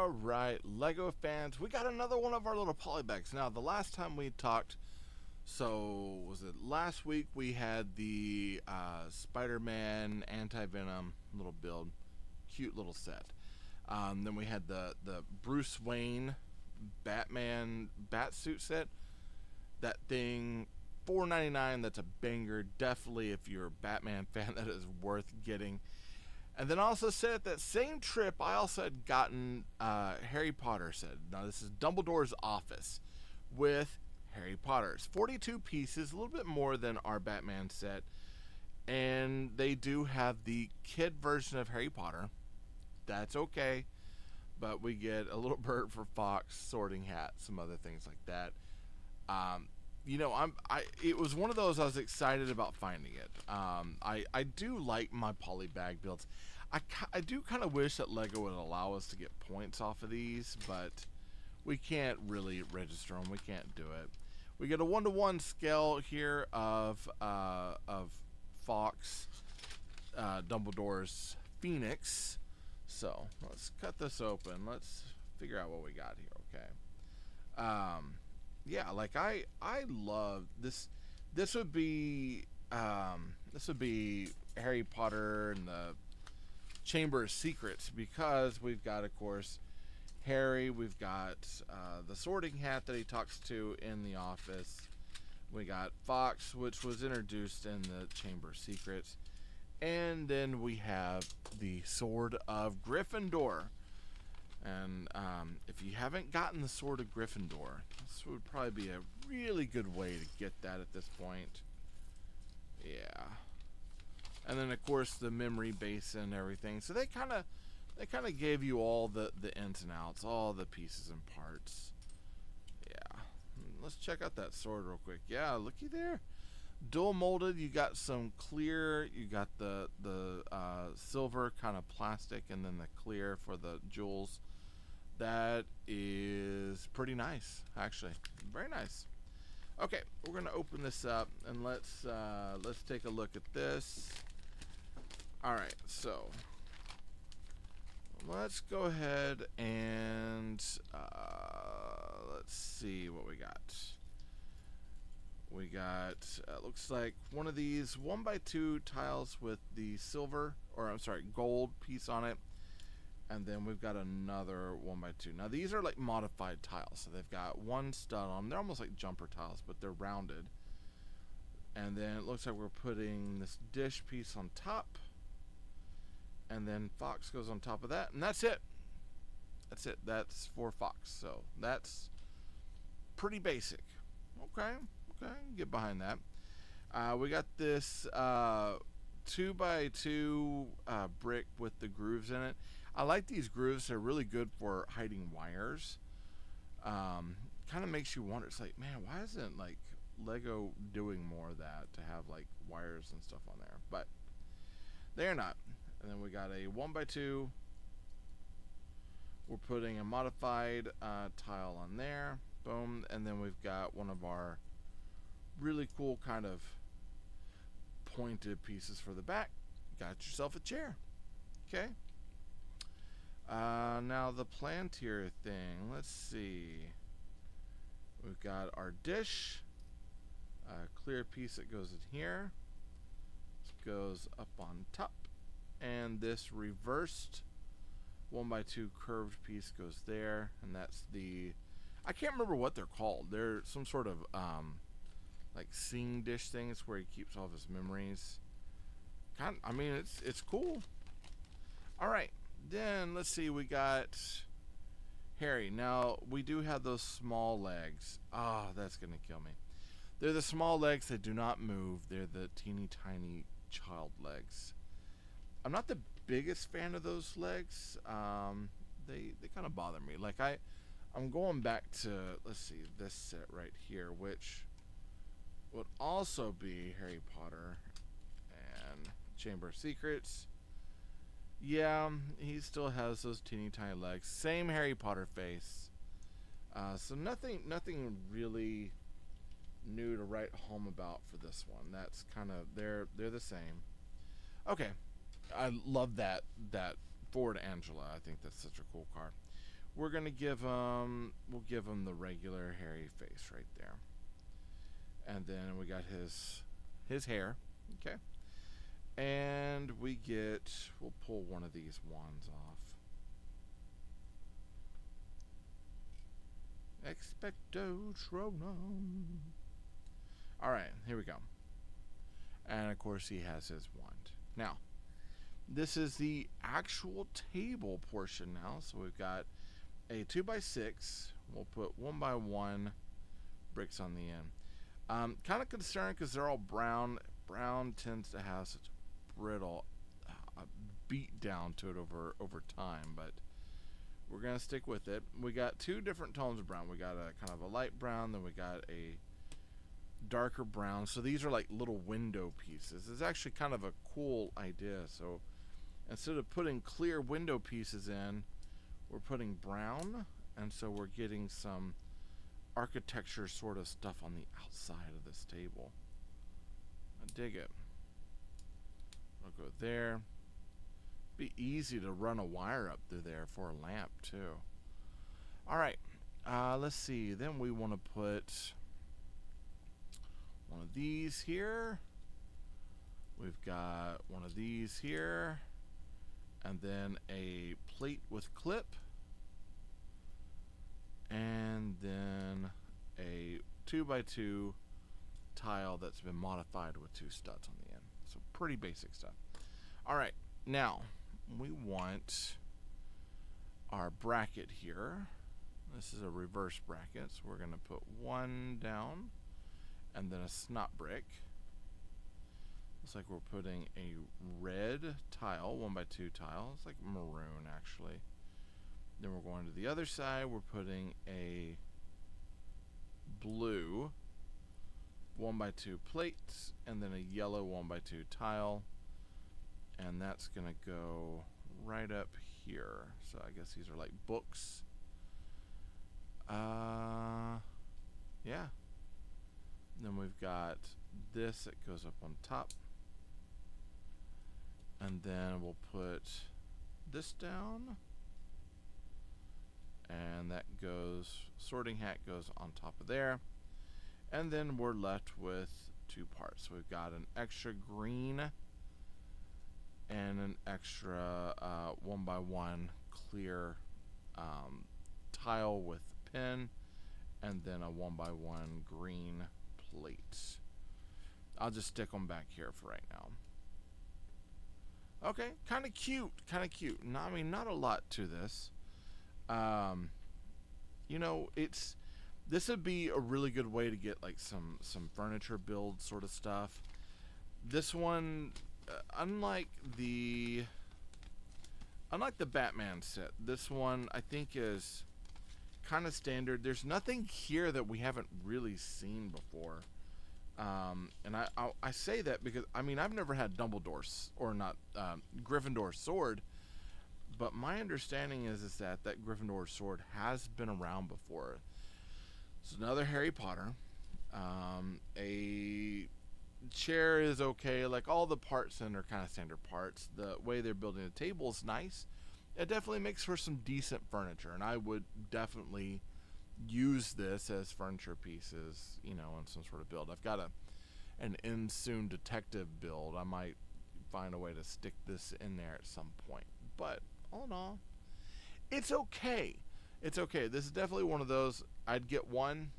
Alright, Lego fans, we got another one of our little polybags. Now, the last time we talked, so was it last week, we had the Spider-Man anti-venom little build, cute little set. Then we had the Bruce Wayne Batman Batsuit set. That thing, $4.99, that's a banger. Definitely, if you're a Batman fan, that is worth getting. And then also said at that same trip, I also had gotten Harry Potter set. Now this is Dumbledore's office with Harry Potter. It's 42 pieces, a little bit more than our Batman set. And they do have the kid version of Harry Potter. That's okay. But we get a little bird for Fox, sorting hat, some other things like that. You know, it was one of those I was excited about finding it. I do like my polybag builds. I do kind of wish that Lego would allow us to get points off of these, but we can't really register them. We can't do it. We get a 1-to-1 scale here of Fox, Dumbledore's Phoenix. So let's cut this open. Let's figure out what we got here. Okay. Yeah, like I love this. This would be Harry Potter and the Chamber of Secrets, because we've got, of course, Harry. We've got the sorting hat that he talks to in the office. We got Fox, which was introduced in the Chamber of Secrets, and then we have the Sword of Gryffindor. And if you haven't gotten the Sword of Gryffindor, this would probably be a really good way to get that at this point. Yeah. And then, of course, the memory base and everything. So they kind of gave you all the ins and outs, all the pieces and parts. Yeah. Let's check out that sword real quick. Yeah, looky there. Dual molded. You got some clear. You got the silver kind of plastic, and then the clear for the jewels. That is pretty nice, actually. Very nice. Okay, we're gonna open this up and let's take a look at this. All right, so let's go ahead and let's see what we got. We got looks like one of these 1x2 tiles with the silver, or I'm sorry, gold piece on it. And then we've got another 1x2. Now these are like modified tiles, so they've got one stud on them. They're almost like jumper tiles, but they're rounded. And then it looks like we're putting this dish piece on top, and then Fox goes on top of that, and that's it. That's it. That's for Fox. So that's pretty basic. Okay, get behind that. We got this 2x2 brick with the grooves in it. I like these grooves. They're really good for hiding wires. Kind of makes you wonder. It's like, man, why isn't like Lego doing more of that, to have like wires and stuff on there? But they're not. And then we got a 1x2. We're putting a modified tile on there. Boom. And then we've got one of our really cool kind of pointed pieces for the back. Got yourself a chair. Okay. Now the Plantier thing, let's see. We've got our dish, clear piece that goes in here. This goes up on top, and this reversed 1x2 curved piece goes there, and that's the, I can't remember what they're called. They're some sort of like sing dish things where he keeps all of his memories. I mean, it's cool. All right. Then let's see, we got Harry. Now we do have those small legs. Ah, that's gonna kill me. They're the small legs that do not move. They're the teeny tiny child legs. I'm not the biggest fan of those legs. They kind of bother me. Like I'm going back to, let's see, this set right here, which would also be Harry Potter and Chamber of Secrets. Yeah, he still has those teeny tiny legs. Same Harry Potter face. So nothing really new to write home about for this one. That's kind of, they're the same. Okay, I love that Ford Angela. I think that's such a cool car. we're gonna give him, we'll give him the regular hairy face right there. And then we got his hair. Okay. And we'll pull one of these wands off. Expecto Patronum. Alright, here we go. And of course he has his wand. Now, this is the actual table portion now. So we've got a 2x6. We'll put 1x1 bricks on the end. Kind of concerned because they're all brown. Brown tends to have such brittle beat down to it over time, but we're gonna stick with it. We got two different tones of brown. We got a kind of a light brown, then we got a darker brown. So these are like little window pieces. It's actually kind of a cool idea. So instead of putting clear window pieces in, we're putting brown, and so we're getting some architecture sort of stuff on the outside of this table. I dig it. I'll go there. Be easy to run a wire up through there for a lamp too. Alright, let's see. Then we want to put one of these here. We've got one of these here. And then a plate with clip. And then a 2x2 tile that's been modified with 2 studs on the end. So pretty basic stuff. Alright, now we want our bracket here. This is a reverse bracket, so we're going to put 1 down and then a snot brick. Looks like we're putting a red tile, 1x2 tile. It's like maroon actually. Then we're going to the other side. We're putting a blue 1x2 plate and then a yellow 1x2 tile. And that's going to go right up here. So I guess these are like books. Yeah. Then we've got this that goes up on top. And then we'll put this down. And that goes, sorting hat goes on top of there. And then we're left with 2 parts. So we've got an extra green and an extra 1x1 clear tile with pin, and then a 1x1 green plate. I'll just stick them back here for right now. Okay, kind of cute, kind of cute. No, I mean, not a lot to this. You know, this would be a really good way to get like some furniture build sort of stuff. This one, unlike the Batman set, this one I think is kind of standard. There's nothing here that we haven't really seen before. And I say that because I mean I've never had Dumbledore's or not Gryffindor's sword, but my understanding is that Gryffindor sword has been around before. It's another Harry Potter. A chair is okay. Like all the parts in are kind of standard parts. The way they're building the table is nice. It definitely makes for some decent furniture, and I would definitely use this as furniture pieces, you know, in some sort of build. I've got an Insoon detective build. I might find a way to stick this in there at some point. But all in all, it's okay. It's okay. This is definitely one of those. I'd get one.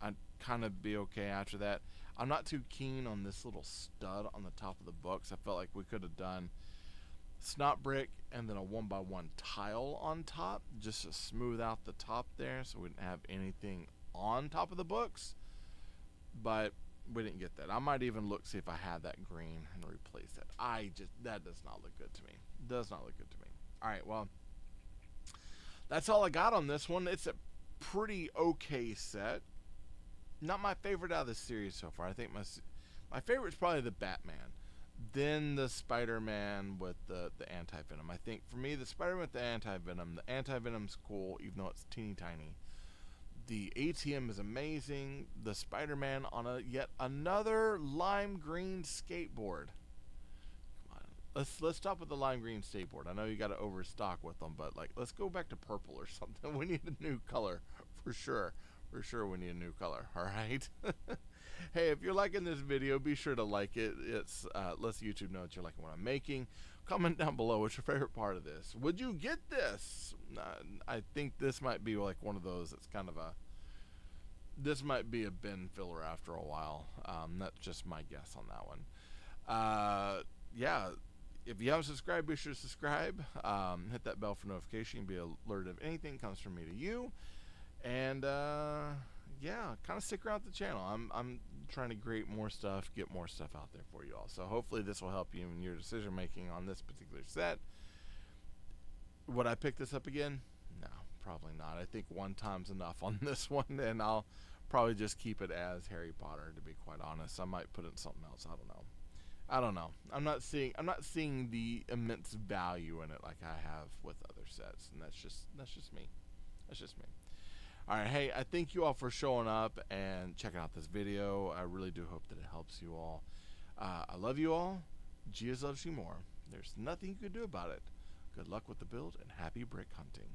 I'd kind of be okay after that. I'm not too keen on this little stud on the top of the books. I felt like we could have done snot brick and then a 1x1 tile on top just to smooth out the top there so we didn't have anything on top of the books. But we didn't get that. I might even look, see if I had that green and replace that. That does not look good to me. Does not look good to me. Alright, well, that's all I got on this one. It's a pretty okay set. Not my favorite out of the series so far. I think my favorite is probably the Batman. Then the Spider-Man with the anti-venom. I think for me, the Spider-Man with the anti-venom's cool, even though it's teeny tiny. The ATM is amazing. The Spider-Man on yet another lime green skateboard. Come on, let's stop with the lime green skateboard. I know you got to overstock with them, but like let's go back to purple or something. We need a new color for sure. For sure, we need a new color. All right. Hey, if you're liking this video, be sure to like it. It's lets YouTube know that you're liking what I'm making. Comment down below what's your favorite part of this. Would you get this? I think this might be like one of those. It's kind of a. This might be a bin filler after a while. That's just my guess on that one. Yeah. If you haven't subscribed, be sure to subscribe. Hit that bell for notification. Be alerted if anything comes from me to you. And yeah, kind of stick around the channel. I'm trying to create more stuff, get more stuff out there for you all. So hopefully this will help you in your decision making on this particular set. Would I pick this up again? No, probably not. I think one time's enough on this one, and I'll probably just keep it as Harry Potter, to be quite honest. I might put it in something else. I don't know. I'm not seeing the immense value in it like I have with other sets, and that's just me. That's just me. All right, hey, I thank you all for showing up and checking out this video. I really do hope that it helps you all. I love you all. Jesus loves you more. There's nothing you can do about it. Good luck with the build and happy brick hunting.